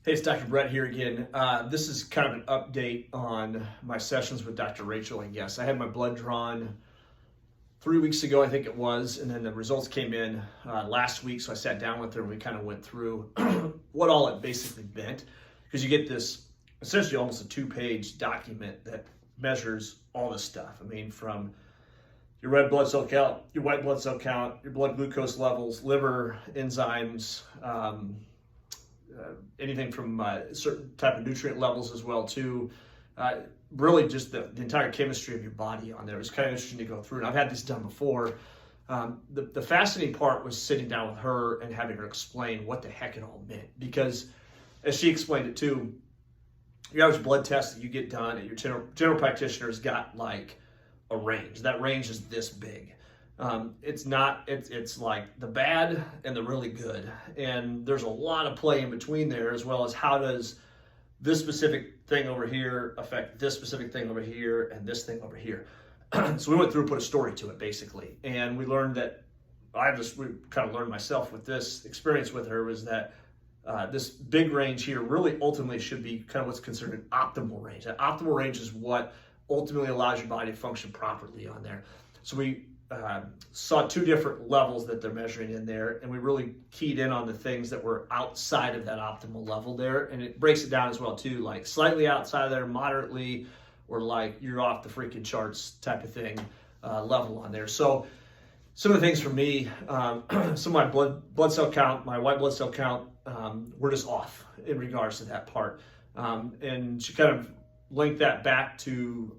Hey, it's Dr. Brett here again. This is kind of an update on my sessions with Dr. Rachel, I guess. I had my blood drawn 3 weeks ago, I think it was, and then the results came in last week. So I sat down with her and we kind of went through what all it basically meant. Because you get this essentially almost a 2-page document that measures all this stuff. I mean, from your red blood cell count, your white blood cell count, your blood glucose levels, liver enzymes, anything from certain type of nutrient levels as well too. Really just the entire chemistry of your body on there. It's kind of interesting to go through. And I've had this done before. The fascinating part was sitting down with her and having her explain what the heck it all meant. Because as she explained it too, your average blood test that you get done at your general practitioner has got like a range. That range is this big. It's like the bad and the really good. And there's a lot of play in between there, as well as how does this specific thing over here affect this specific thing over here and this thing over here. So we went through and put a story to it basically. And we learned that, we kind of learned myself with this experience with her, was that this big range here really ultimately should be kind of what's considered an optimal range. That optimal range is what ultimately allows your body to function properly on there. So we saw 2 different levels that they're measuring in there, and we really keyed in on the things that were outside of that optimal level there, and it breaks it down as well too, like slightly outside of there, moderately, or like you're off the freaking charts type of thing level on there. So some of the things for me, some of my blood cell count, my white blood cell count, were just off in regards to that part, and she kind of linked that back to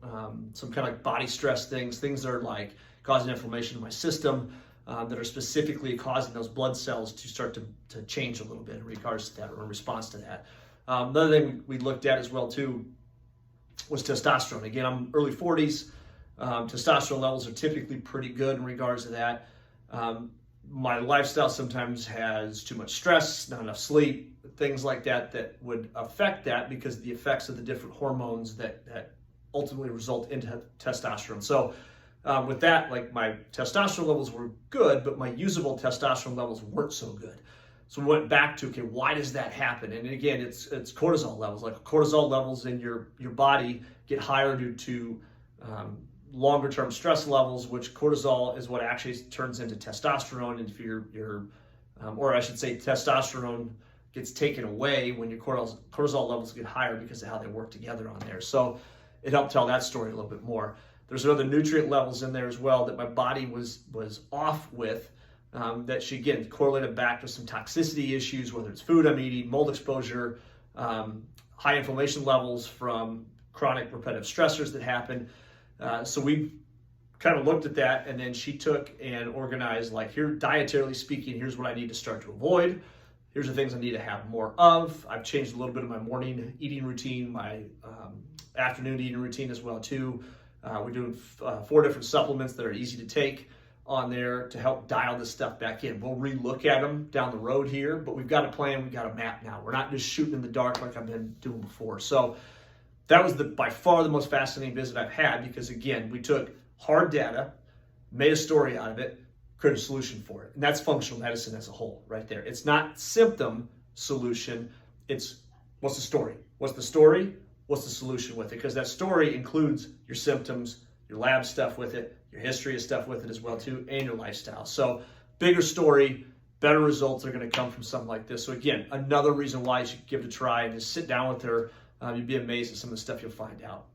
some kind of like body stress things that are like causing inflammation in my system, that are specifically causing those blood cells to start to change a little bit in regards to that, or in response to that. Another thing we looked at as well too was testosterone. Again, I'm early 40s. Testosterone levels are typically pretty good in regards to that. My lifestyle sometimes has too much stress, not enough sleep, things like that would affect that, because of the effects of the different hormones that ultimately result into testosterone. So with that, like my testosterone levels were good, but my usable testosterone levels weren't so good. So we went back to, okay, why does that happen? And again, it's cortisol levels. Like cortisol levels in your body get higher due to longer term stress levels, which cortisol is what actually turns into testosterone. And if or I should say testosterone gets taken away when your cortisol levels get higher because of how they work together on there. So it helped tell that story a little bit more. There's other nutrient levels in there as well that my body was off with, that she, again, correlated back to some toxicity issues, whether it's food I'm eating, mold exposure, high inflammation levels from chronic repetitive stressors that happen. So we kind of looked at that, and then she took and organized, like, here, dietarily speaking, here's what I need to start to avoid. Here's the things I need to have more of. I've changed a little bit of my morning eating routine, my afternoon eating routine as well too. We're doing 4 different supplements that are easy to take on there to help dial this stuff back in. We'll relook at them down the road here, but we've got a plan, we've got a map now. We're not just shooting in the dark like I've been doing before. So that was by far the most fascinating visit I've had, because again, we took hard data, made a story out of it, created a solution for it. And that's functional medicine as a whole right there. It's not symptom solution, it's what's the story? What's the story? What's the solution with it? Because that story includes your symptoms, your lab stuff with it, your history of stuff with it as well too, and your lifestyle. So bigger story, better results are going to come from something like this. So again, another reason why you should give it a try and just sit down with her. You'd be amazed at some of the stuff you'll find out.